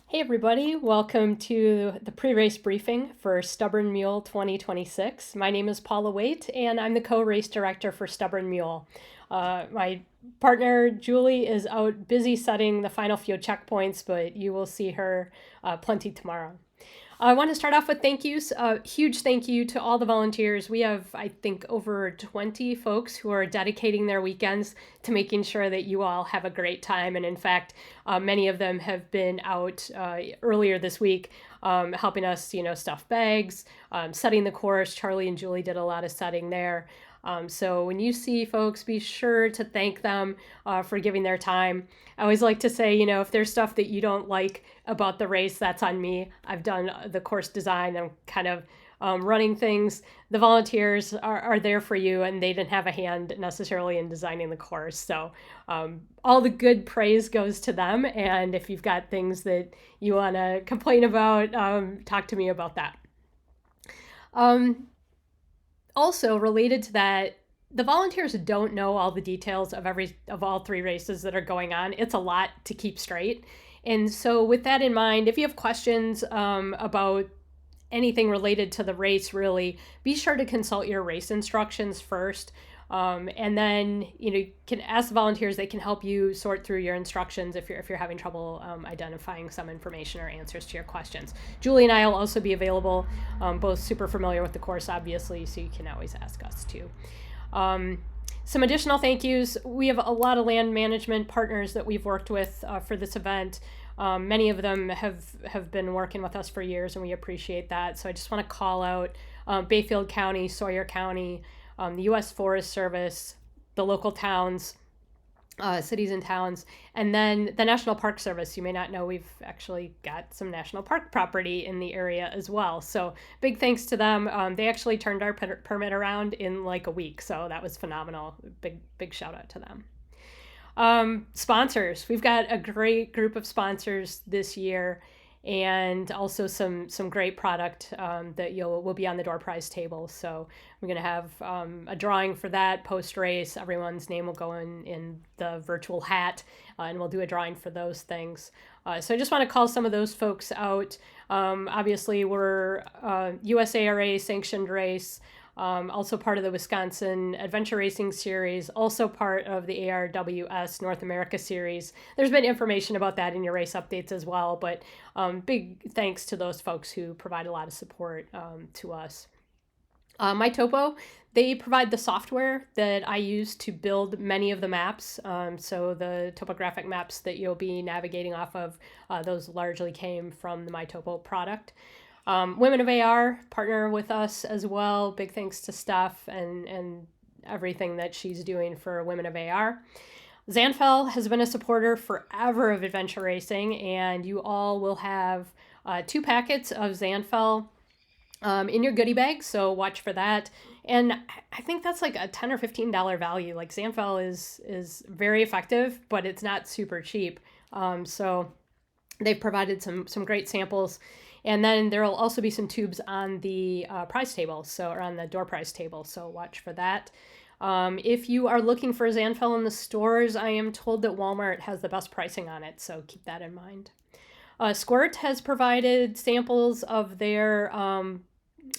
Hey everybody, welcome to the pre-race briefing for Stubborn Mule 2026. My name is Paula Waite and I'm the co-race director for Stubborn Mule. My partner Julie is out busy setting the final few checkpoints, but you will see her plenty tomorrow. I want to start off with thank yous. Huge thank you to all the volunteers. We have, I think, over 20 folks who are dedicating their weekends to making sure that you all have a great time. And in fact, many of them have been out earlier this week helping us, stuff bags, setting the course. Charlie and Julie did a lot of setting there. So when you see folks, be sure to thank them for giving their time. I always like to say, if there's stuff that you don't like about the race, that's on me. I've done the course design. I'm kind of running things. The volunteers are there for you, and they didn't have a hand necessarily in designing the course. So all the good praise goes to them. And if you've got things that you want to complain about, talk to me about that. Also related to that, the volunteers don't know all the details of all three races that are going on. It's a lot to keep straight. And so with that in mind, if you have questions about anything related to the race, really, be sure to consult your race instructions first. And then you can ask the volunteers. They can help you sort through your instructions if you're having trouble identifying some information or answers to your questions. Julie and I will also be available, both super familiar with the course, obviously, so you can always ask us too. Some additional thank yous. We have a lot of land management partners that we've worked with for this event. Many of them have been working with us for years, and we appreciate that. So I just want to call out Bayfield County, Sawyer County, the U.S. Forest Service, the local towns, cities and towns, and then the National Park Service. You may not know we've actually got some national park property in the area as well. So big thanks to them. They actually turned our permit around in like a week, so that was phenomenal. Big shout out to them. Sponsors. We've got a great group of sponsors this year, and also some great product that will be on the door prize table. So we're going to have a drawing for that post race. Everyone's name will go in the virtual hat, and we'll do a drawing for those things. So I just want to call some of those folks out. Obviously, we're USARA sanctioned race. Also part of the Wisconsin Adventure Racing Series, also part of the ARWS North America Series. There's been information about that in your race updates as well, but big thanks to those folks who provide a lot of support to us. MyTopo, they provide the software that I use to build many of the maps. So the topographic maps that you'll be navigating off of, those largely came from the MyTopo product. Women of AR partner with us as well. Big thanks to Steph and everything that she's doing for Women of AR. Zanfell has been a supporter forever of adventure racing, and you all will have 2 packets of Zanfell in your goodie bag, so watch for that. And I think that's like a $10 or $15 value. Like Zanfell is very effective, but it's not super cheap. So they've provided some great samples. And then there will also be some tubes on the prize table, or on the door prize table, so watch for that. If you are looking for Zanfell in the stores, I am told that Walmart has the best pricing on it, so keep that in mind. Squirt has provided samples of their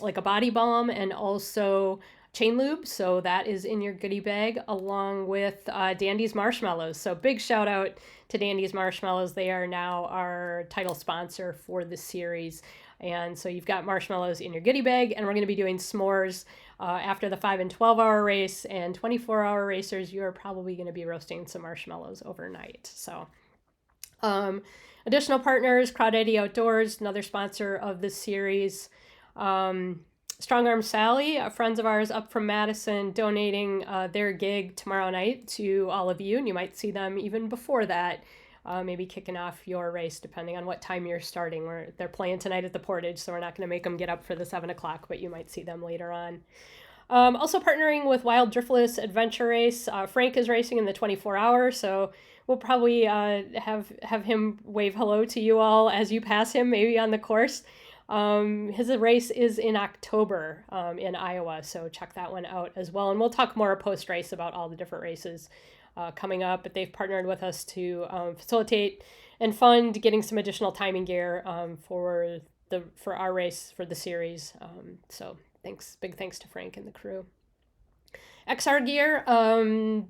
like a body balm and also chain lube, so that is in your goodie bag, along with Dandy's Marshmallows. So big shout out to Dandy's Marshmallows. They are now our title sponsor for the series. And so you've got marshmallows in your goodie bag, and we're going to be doing s'mores after the 5 and 12-hour race, and 24-hour racers, you're probably going to be roasting some marshmallows overnight. So additional partners, Crowd Eddy Outdoors, another sponsor of this series. Strong Arm Sally, friends of ours up from Madison, donating their gig tomorrow night to all of you, and you might see them even before that, maybe kicking off your race, depending on what time you're starting. They're playing tonight at the Portage, so we're not going to make them get up for the 7 o'clock, but you might see them later on. Also partnering with Wild Driftless Adventure Race. Frank is racing in the 24-hour, so we'll probably have him wave hello to you all as you pass him, maybe on the course. His race is in October in Iowa, so check that one out as well. And we'll talk more post-race about all the different races coming up, but they've partnered with us to facilitate and fun getting some additional timing gear for our race for the series. So big thanks to Frank and the crew. XR Gear,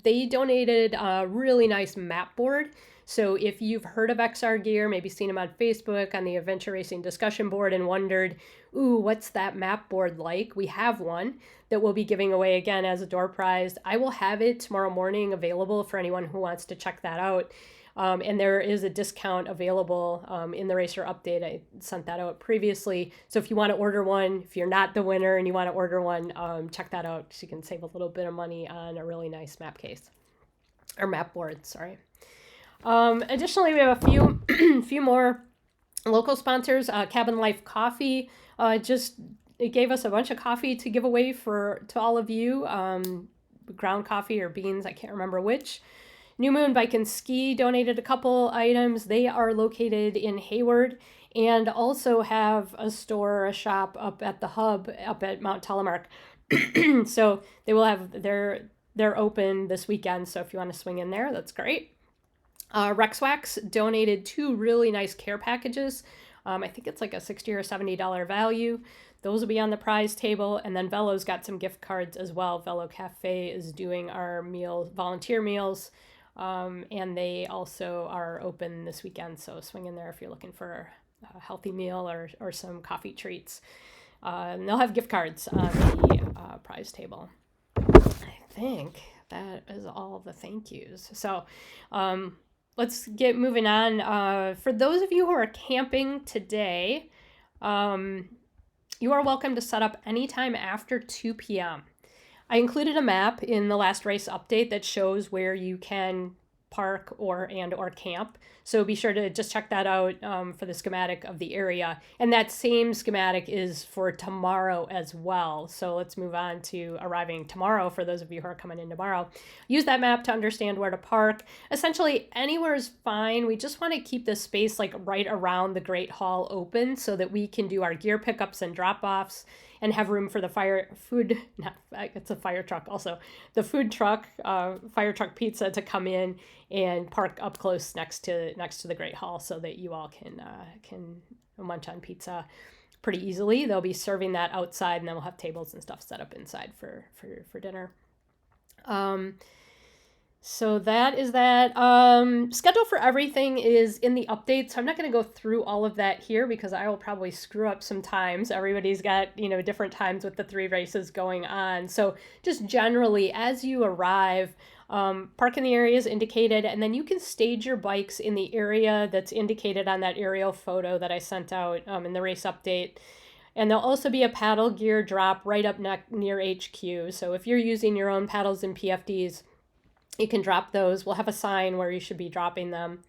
they donated a really nice map board. So if you've heard of XR Gear, maybe seen them on Facebook on the Adventure Racing discussion board and wondered, ooh, what's that map board like? We have one that we'll be giving away again as a door prize. I will have it tomorrow morning available for anyone who wants to check that out. And there is a discount available in the Racer update. I sent that out previously. So if you want to order one, if you're not the winner and you want to order one, check that out so you can save a little bit of money on a really nice map case. Or map board, sorry. Additionally, we have a few more local sponsors. Cabin Life Coffee it gave us a bunch of coffee to give away to all of you. Ground coffee or beans, I can't remember which. New Moon Bike and Ski donated a couple items. They are located in Hayward and also have a shop up at the hub up at Mount Telemark. So they will have they're open this weekend. So if you want to swing in there, that's great. Rex Wax donated 2 really nice care packages. I think it's like a $60 or $70 value. Those will be on the prize table. And then Velo's got some gift cards as well. Velo Cafe is doing our volunteer meals. And they also are open this weekend. So swing in there if you're looking for a healthy meal or some coffee treats. And they'll have gift cards on the prize table. I think that is all the thank yous. So, let's get moving on. For those of you who are camping today, you are welcome to set up anytime after 2 p.m. I included a map in the last race update that shows where you can park or camp. So be sure to just check that out for the schematic of the area. And that same schematic is for tomorrow as well. So let's move on to arriving tomorrow for those of you who are coming in tomorrow. Use that map to understand where to park. Essentially, anywhere is fine. We just want to keep the space like right around the Great Hall open so that we can do our gear pickups and drop-offs and have room for the fire truck pizza to come in and park up close next to the Great Hall so that you all can munch on pizza pretty easily. They'll be serving that outside, and then we'll have tables and stuff set up inside for dinner. So that is that. Schedule for everything is in the update, so I'm not going to go through all of that here because I will probably screw up some times. Everybody's got, different times with the 3 races going on. So just generally, as you arrive, park in the areas indicated, and then you can stage your bikes in the area that's indicated on that aerial photo that I sent out in the race update. And there'll also be a paddle gear drop right up near HQ. So if you're using your own paddles and PFDs, you can drop those. We'll have a sign where you should be dropping them.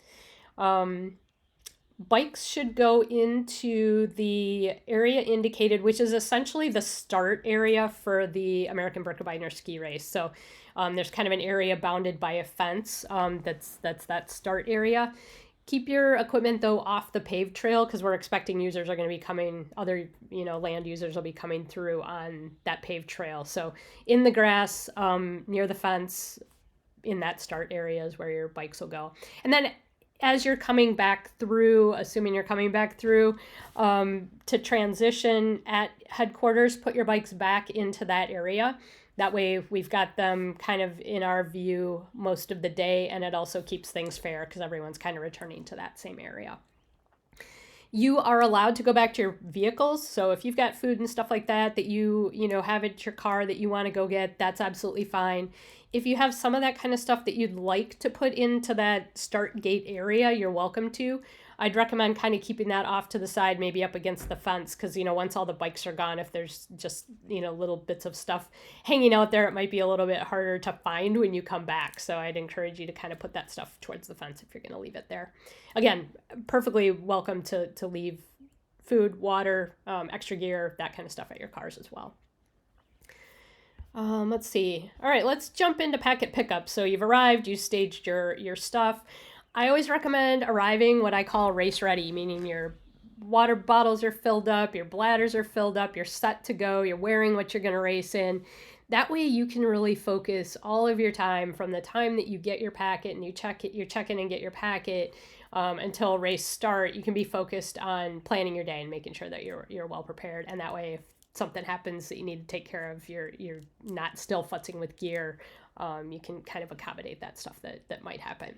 Bikes should go into the area indicated, which is essentially the start area for the American Birkebeiner ski race. So there's kind of an area bounded by a fence that's that start area. Keep your equipment, though, off the paved trail because we're expecting users are going to be coming, other land users will be coming through on that paved trail. So in the grass, near the fence, in that start area is where your bikes will go. And then as you're coming back through, assuming you're coming back through to transition at headquarters, put your bikes back into that area. That way we've got them kind of in our view most of the day, and it also keeps things fair because everyone's kind of returning to that same area. You are allowed to go back to your vehicles. So if you've got food and stuff like that you have at your car that you want to go get, that's absolutely fine. If you have some of that kind of stuff that you'd like to put into that start gate area, you're welcome to. I'd recommend kind of keeping that off to the side, maybe up against the fence, because, once all the bikes are gone, if there's just, little bits of stuff hanging out there, it might be a little bit harder to find when you come back. So I'd encourage you to kind of put that stuff towards the fence if you're going to leave it there. Again, perfectly welcome to leave food, water, extra gear, that kind of stuff at your cars as well. Let's see. All right, let's jump into packet pickup. So you've arrived, you staged your stuff. I always recommend arriving what I call race ready, meaning your water bottles are filled up, your bladders are filled up, you're set to go, you're wearing what you're going to race in. That way you can really focus all of your time from the time that you get your packet and you check it, you check in and get your packet until race start. You can be focused on planning your day and making sure that you're well prepared. And that way, if something happens that you need to take care of, you're not still futzing with gear. You can kind of accommodate that stuff that might happen.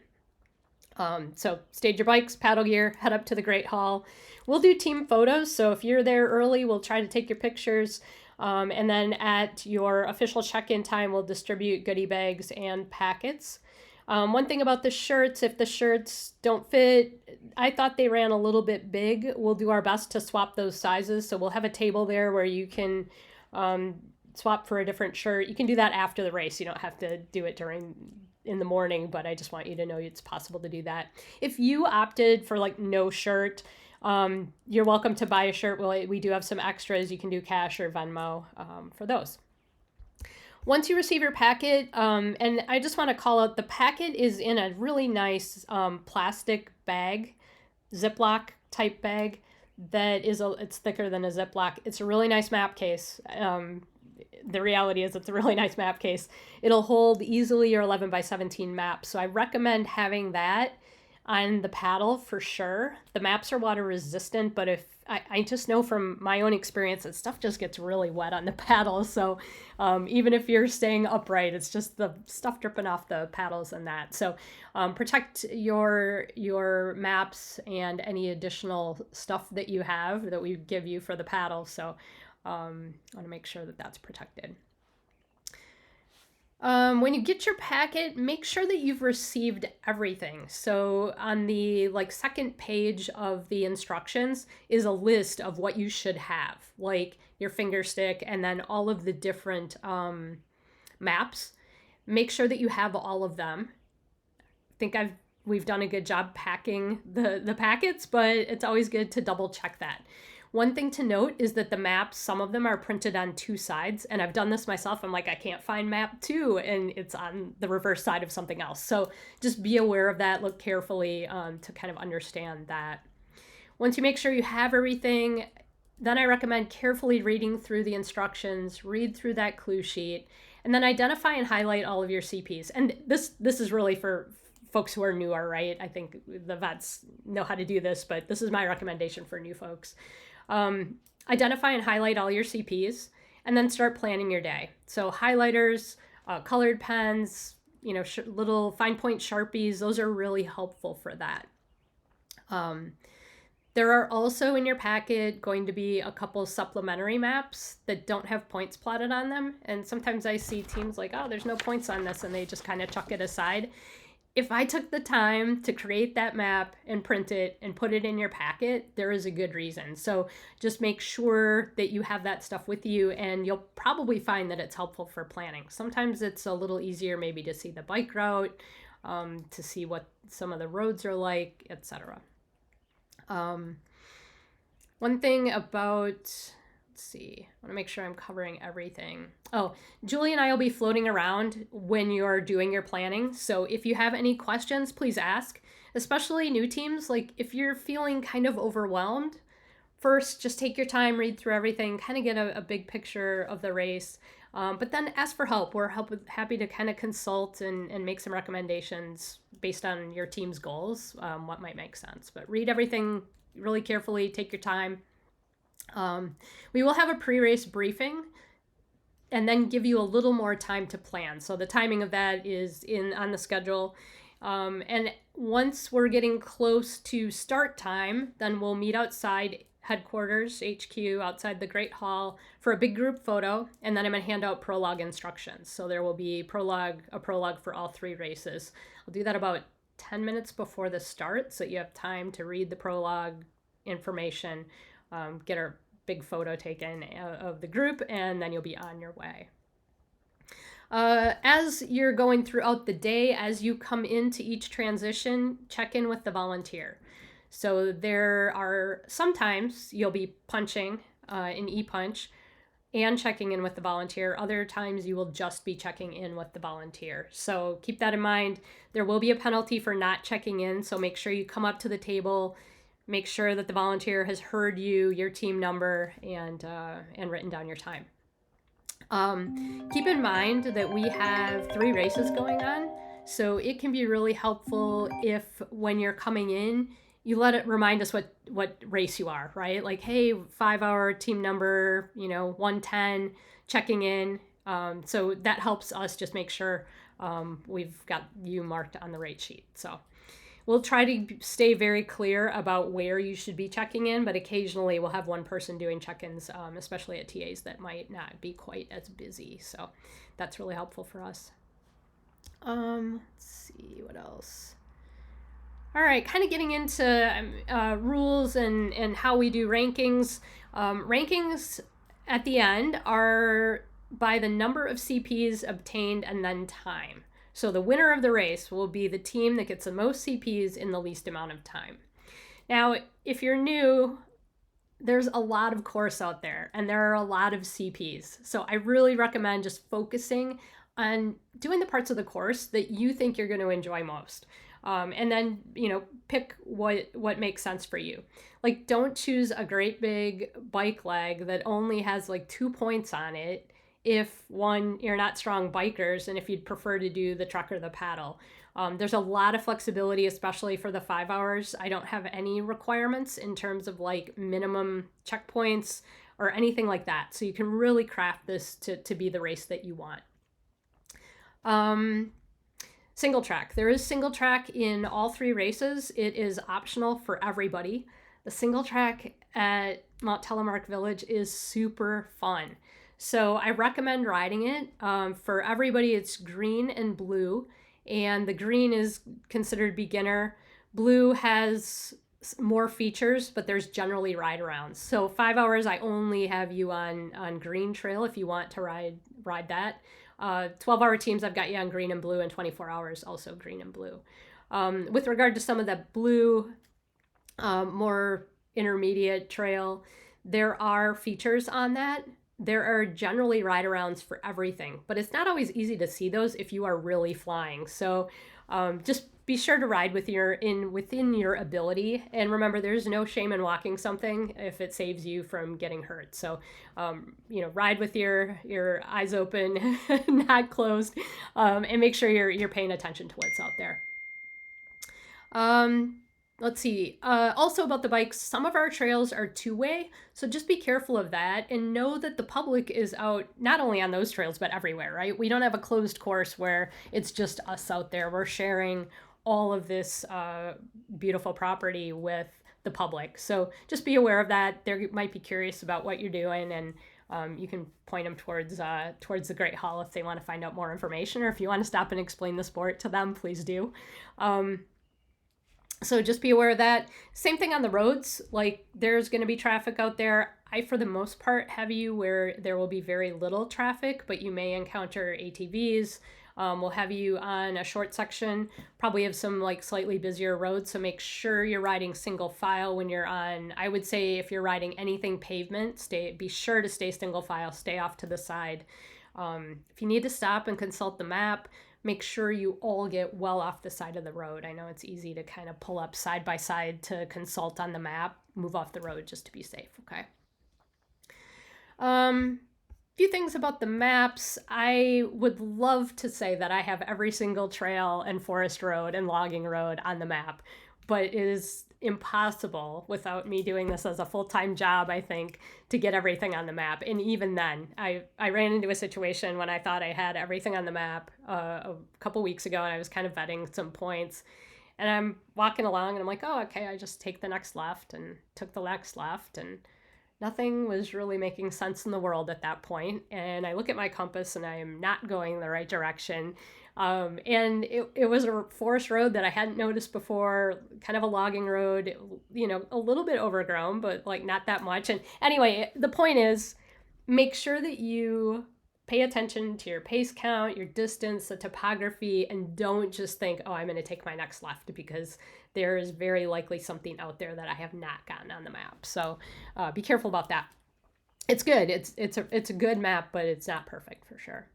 So stage your bikes, paddle gear, head up to the Great Hall. We'll do team photos. So if you're there early, we'll try to take your pictures. And then at your official check-in time, we'll distribute goodie bags and packets. One thing about the shirts, if the shirts don't fit, I thought they ran a little bit big. We'll do our best to swap those sizes. So we'll have a table there where you can swap for a different shirt. You can do that after the race. You don't have to do it in the morning, but I just want you to know it's possible to do that. If you opted for like no shirt, you're welcome to buy a shirt. We do have some extras. You can do cash or Venmo for those. Once you receive your packet, and I just want to call out, the packet is in a really nice plastic bag, Ziploc type bag that it's thicker than a Ziploc. It's a really nice map case. The reality is it's a really nice map case. It'll hold easily your 11 by 17 map. So I recommend having that on the paddle for sure. The maps are water resistant, but if I just know from my own experience that stuff just gets really wet on the paddle. So even if you're staying upright, it's just the stuff dripping off the paddles and that. So protect your maps and any additional stuff that you have that we give you for the paddle. So I want to make sure that that's protected. When you get your packet, make sure that you've received everything. So on the second page of the instructions is a list of what you should have, like your finger stick and then all of the different maps. Make sure that you have all of them. I think we've done a good job packing the packets, but it's always good to double check that. One thing to note is that the maps, some of them are printed on two sides, and I've done this myself. I'm like, I can't find map 2, and it's on the reverse side of something else. So just be aware of that. Look carefully to kind of understand that. Once you make sure you have everything, then I recommend carefully reading through the instructions, read through that clue sheet, and then identify and highlight all of your CPs. And this is really for folks who are newer, right? I think the vets know how to do this, but this is my recommendation for new folks. Identify and highlight all your CPs, and then start planning your day. So highlighters, colored pens, little fine point Sharpies, those are really helpful for that. There are also in your packet going to be a couple supplementary maps that don't have points plotted on them. And sometimes I see teams like, oh, there's no points on this, and they just kind of chuck it aside. If I took the time to create that map and print it and put it in your packet, there is a good reason. So just make sure that you have that stuff with you, and you'll probably find that it's helpful for planning. Sometimes it's a little easier maybe to see the bike route, to see what some of the roads are like, etc. One thing about, let's see, I want to make sure I'm covering everything. Oh, Julie and I will be floating around when you're doing your planning. So if you have any questions, please ask, especially new teams. Like if you're feeling kind of overwhelmed, first, just take your time, read through everything, kind of get a big picture of the race. But then ask for help. We're happy to kind of consult and make some recommendations based on your team's goals, what might make sense. But read everything really carefully, take your time. We will have a pre-race briefing and then give you a little more time to plan. So the timing of that is on the schedule. And once we're getting close to start time, then we'll meet outside headquarters, HQ, outside the Great Hall for a big group photo. And then I'm going to hand out prologue instructions. So there will be a prologue for all 3 races. I'll do that about 10 minutes before the start, so you have time to read the prologue information, get a big photo taken of the group, and then you'll be on your way. As you're going throughout the day, as you come into each transition, check in with the volunteer. So there are sometimes you'll be punching in e-punch and checking in with the volunteer. Other times you will just be checking in with the volunteer. So keep that in mind. There will be a penalty for not checking in, so make sure you come up to the table, make sure that the volunteer has heard you, your team number, and written down your time. Keep in mind that we have 3 races going on, so it can be really helpful if when you're coming in, you let it remind us what race you are, right? Like, hey, 5-hour team number, 110, checking in. So that helps us just make sure we've got you marked on the right sheet. So we'll try to stay very clear about where you should be checking in, but occasionally we'll have one person doing check-ins, especially at TAs that might not be quite as busy. So that's really helpful for us. Let's see what else. All right, kind of getting into rules and how we do rankings. Rankings at the end are by the number of CPs obtained and then time. So the winner of the race will be the team that gets the most CPs in the least amount of time. Now, if you're new, there's a lot of course out there and there are a lot of CPs. So I really recommend just focusing on doing the parts of the course that you think you're going to enjoy most. And then, pick what makes sense for you. Like, don't choose a great big bike leg that only has like 2 points on it if, one, you're not strong bikers, and if you'd prefer to do the truck or the paddle. There's a lot of flexibility, especially for the 5 hours. I don't have any requirements in terms of like minimum checkpoints or anything like that. So you can really craft this to be the race that you want. Single track. There is single track in all 3 races. It is optional for everybody. The single track at Mount Telemark Village is super fun. So I recommend riding it. For everybody, it's green and blue, and the green is considered beginner. Blue has more features, but there's generally ride arounds. So 5 hours, I only have you on green trail if you want to ride that. 12-hour teams, I've got you on green and blue, and 24 hours also green and blue. With regard to some of the blue, more intermediate trail, there are features on that. There are generally ride arounds for everything, but it's not always easy to see those if you are really flying. So just be sure to ride within your ability, and remember, there's no shame in walking something if it saves you from getting hurt. So ride with your eyes open, not closed, and make sure you're paying attention to what's out there. Let's see. Also about the bikes, some of our trails are 2-way, so just be careful of that and know that the public is out not only on those trails but everywhere, right? We don't have a closed course where it's just us out there. We're sharing all of this beautiful property with the public. So just be aware of that. They might be curious about what you're doing, and you can point them towards the Great Hall if they want to find out more information, or if you want to stop and explain the sport to them, please do. So just be aware of that. Same thing on the roads. Like, there's going to be traffic out there. I, for the most part, have you where there will be very little traffic, but you may encounter ATVs. We'll have you on a short section, probably have some like slightly busier roads. So make sure you're riding single file when you're on. I would say if you're riding anything pavement, be sure to stay single file, stay off to the side. If you need to stop and consult the map, make sure you all get well off the side of the road. I know it's easy to kind of pull up side by side to consult on the map, move off the road just to be safe, okay? Few things about the maps. I would love to say that I have every single trail and forest road and logging road on the map, but it is impossible without me doing this as a full-time job, I think, to get everything on the map. And even then, I ran into a situation when I thought I had everything on the map a couple weeks ago, and I was kind of vetting some points. And I'm walking along, and I'm like, oh, okay, I just take the next left, and took the next left, and nothing was really making sense in the world at that point. And I look at my compass, and I am not going the right direction. And it was a forest road that I hadn't noticed before, kind of a logging road, a little bit overgrown, but like not that much. And anyway, the point is, make sure that you pay attention to your pace count, your distance, the topography, and don't just think, oh, I'm going to take my next left, because there is very likely something out there that I have not gotten on the map. So be careful about that. It's good. It's a good map, but it's not perfect for sure.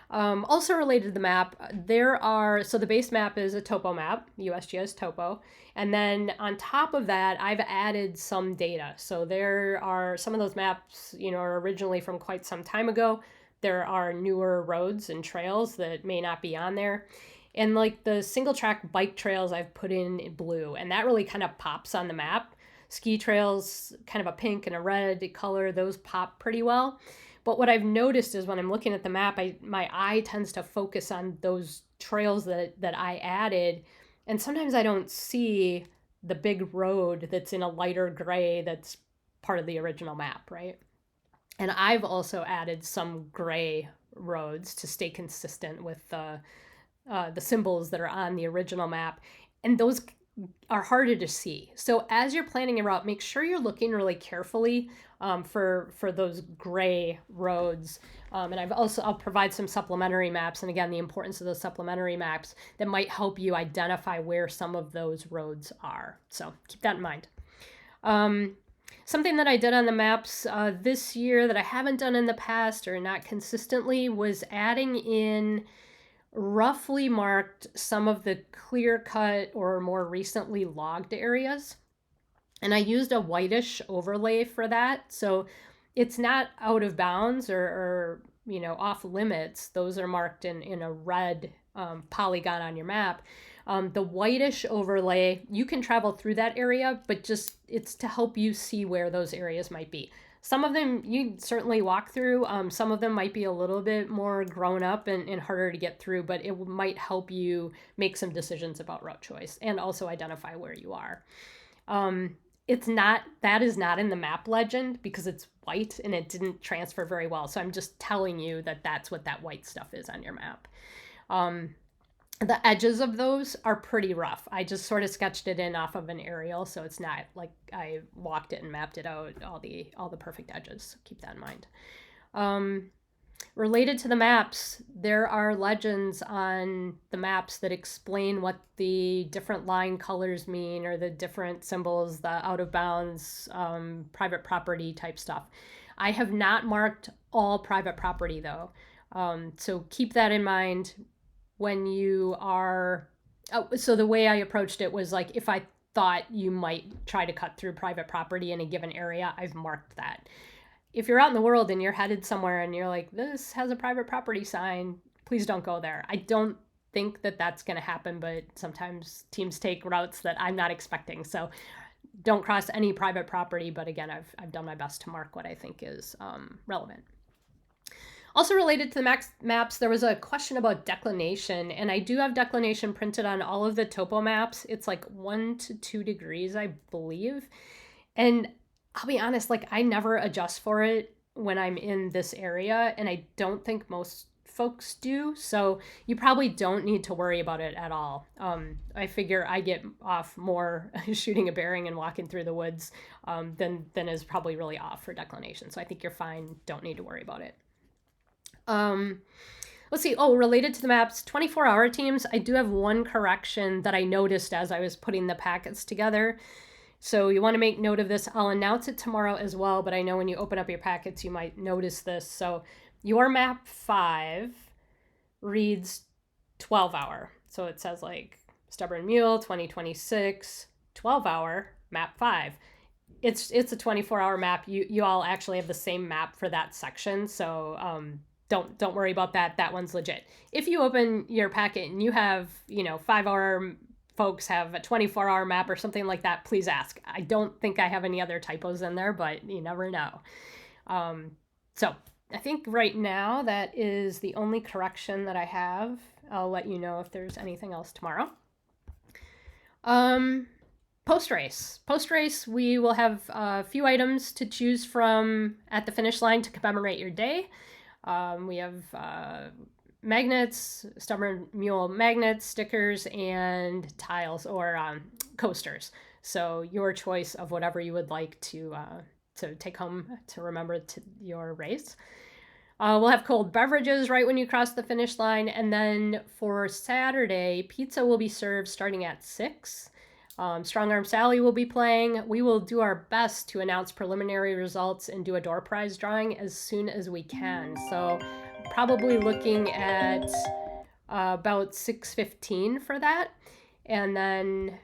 Also related to the map, so the base map is a topo map, USGS topo, and then on top of that, I've added some data. So there are some of those maps, are originally from quite some time ago. there are newer roads and trails that may not be on there. And like the single track bike trails I've put in blue, and that really kind of pops on the map. Ski trails, kind of a pink and a red color, those pop pretty well. But what I've noticed is when I'm looking at the map, my eye tends to focus on those trails that I added. And sometimes I don't see the big road that's in a lighter gray that's part of the original map, right? And I've also added some gray roads to stay consistent with the symbols that are on the original map. And those are harder to see. So as you're planning a route, make sure you're looking really carefully for those gray roads. And I'll provide some supplementary maps. And again, the importance of those supplementary maps that might help you identify where some of those roads are. So keep that in mind. Something that I did on the maps this year that I haven't done in the past or not consistently was adding in roughly marked some of the clear cut or more recently logged areas. And I used a whitish overlay for that. So it's not out of bounds or off limits. Those are marked in a red polygon on your map. The whitish overlay, you can travel through that area, but just it's to help you see where those areas might be. Some of them you certainly walk through. Some of them might be a little bit more grown up and harder to get through, but it might help you make some decisions about route choice and also identify where you are. That is not in the map legend because it's white and it didn't transfer very well. So I'm just telling you that that's what that white stuff is on your map. The edges of those are pretty rough. I just sort of sketched it in off of an aerial, so it's not like I walked it and mapped it out, all the perfect edges. So keep that in mind. Related to the maps, there are legends on the maps that explain what the different line colors mean or the different symbols, the out of bounds, private property type stuff. I have not marked all private property though. So keep that in mind when you are, so the way I approached it was like, if I thought you might try to cut through private property in a given area, I've marked that. If you're out in the world and you're headed somewhere and you're like, this has a private property sign, please don't go there. I don't think that that's going to happen, but sometimes teams take routes that I'm not expecting. So don't cross any private property. But again, I've done my best to mark what I think is relevant. Also related to the maps, there was a question about declination, and I do have declination printed on all of the topo maps. It's like 1 to 2 degrees, I believe. And I'll be honest, like I never adjust for it when I'm in this area, and I don't think most folks do. So you probably don't need to worry about it at all. I figure I get off more shooting a bearing and walking through the woods than is probably really off for declination. So I think you're fine. Don't need to worry about it. Let's see. Oh, related to the maps, 24-hour teams. I do have one correction that I noticed as I was putting the packets together. So you want to make note of this. I'll announce it tomorrow as well, but I know when you open up your packets, you might notice this. So your map 5 reads 12-hour. So it says like Stubborn Mule 2026, 12-hour map 5. It's a 24-hour map. You all actually have the same map for that section. So don't worry about that. That one's legit. If you open your packet and you have, 5-hour folks have a 24-hour map or something like that, please ask. I don't think I have any other typos in there, but you never know. So I think right now that is the only correction that I have. I'll let you know if there's anything else tomorrow. Post-race, we will have a few items to choose from at the finish line to commemorate your day. We have magnets, Stubborn Mule magnets, stickers, and tiles or coasters. So your choice of whatever you would like to take home to remember your race. We'll have cold beverages right when you cross the finish line. And then for Saturday, pizza will be served starting at 6. Strong Arm Sally will be playing. We will do our best to announce preliminary results and do a door prize drawing as soon as we can. So probably looking at about 6:15 for that. And then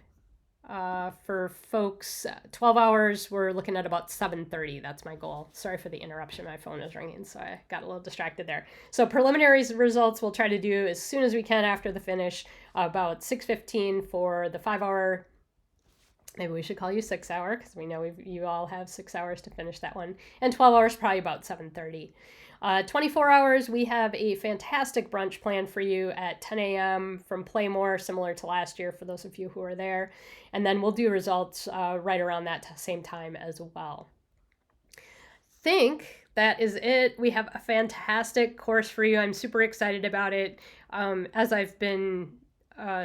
For folks, 12 hours, we're looking at about 7:30. That's my goal. Sorry for the interruption. My phone is ringing, so I got a little distracted there. So preliminary results we'll try to do as soon as we can after the finish, about 6:15 for the 5-hour. Maybe we should call you 6-hour because we know you all have 6 hours to finish that one. And 12 hours, probably about 7:30. 24 hours, we have a fantastic brunch planned for you at 10 a.m. from Playmore, similar to last year for those of you who are there. And then we'll do results right around that same time as well. Think that is it. We have a fantastic course for you. I'm super excited about it. As I've been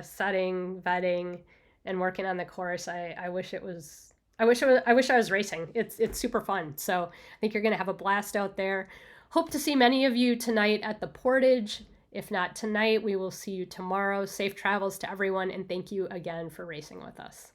setting, vetting, and working on the course, I wish it was. I wish I was racing. It's super fun. So I think you're gonna have a blast out there. Hope to see many of you tonight at the Portage. If not tonight, we will see you tomorrow. Safe travels to everyone, and thank you again for racing with us.